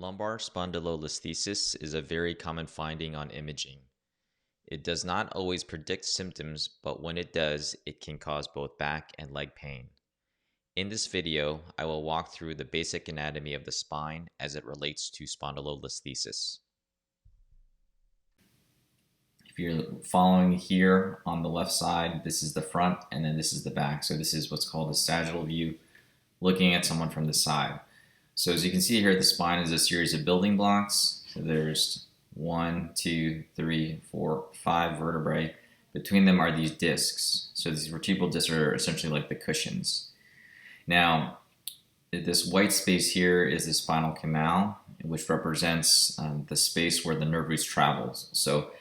Lumbar spondylolisthesis is a very common finding on imaging. It does not always predict symptoms, but when it does, it can cause both back and leg pain. In this video, I will walk through the basic anatomy of the spine as it relates to spondylolisthesis. If you're following here on the left side, this is the front and then this is the back. So this is what's called a sagittal view, looking at someone from the side. So as you can see here, the spine is a series of building blocks. So there's 1, 2, 3, 4, 5 vertebrae. Between them are these discs. So these vertebral discs are essentially like the cushions. Now, this white space here is the spinal canal, which represents the space where the nerve roots travel. So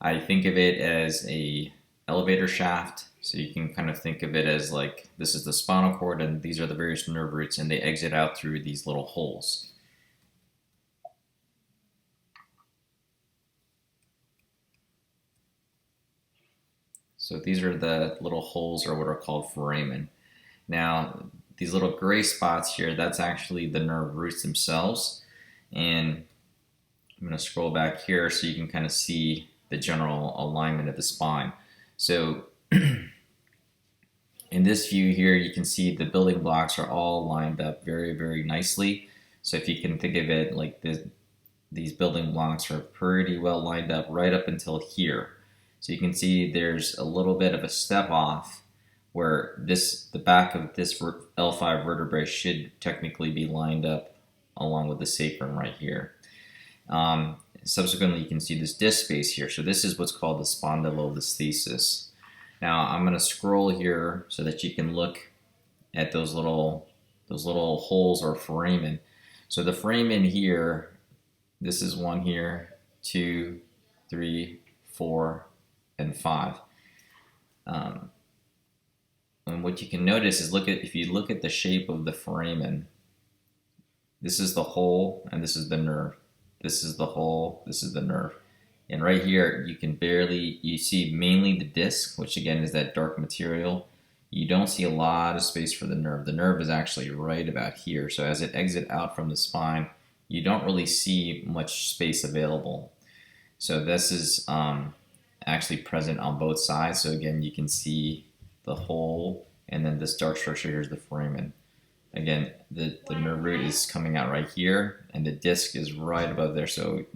I think of it as a elevator shaft. So you can kind of think of it as like this is the spinal cord and these are the various nerve roots and they exit out through these little holes. So these are the little holes, or what are called foramen. Now these little gray spots here, that's actually the nerve roots themselves. And I'm going to scroll back here so you can kind of see the general alignment of the spine. So in this view here, you can see the building blocks are all lined up very, very nicely. So if you can think of it like this, these building blocks are pretty well lined up right up until here. So you can see there's a little bit of a step off where the back of this L5 vertebrae should technically be lined up along with the sacrum right here. Subsequently, you can see this disc space here. So this is what's called the spondylolisthesis. Now I'm going to scroll here so that you can look at those little holes or foramen. So the foramen here, this is 1 here, 2, 3, 4, and 5. And what you can notice is if you look at the shape of the foramen, this is the hole and this is the nerve. This is the hole, this is the nerve. And right here, you see mainly the disc, which again is that dark material. You don't see a lot of space for the nerve. The nerve is actually right about here. So as it exits out from the spine, you don't really see much space available. So this is actually present on both sides. So again, you can see the hole, and then this dark structure here is the foramen. Again, the nerve root is coming out right here, and the disc is right above there. So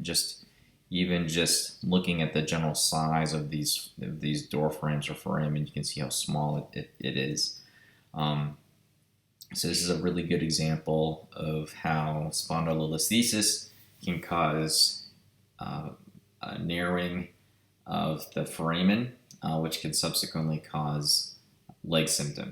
even just looking at the general size of these door frames or foramen, you can see how small it is. So this is a really good example of how spondylolisthesis can cause a narrowing of the foramen, which can subsequently cause leg symptoms.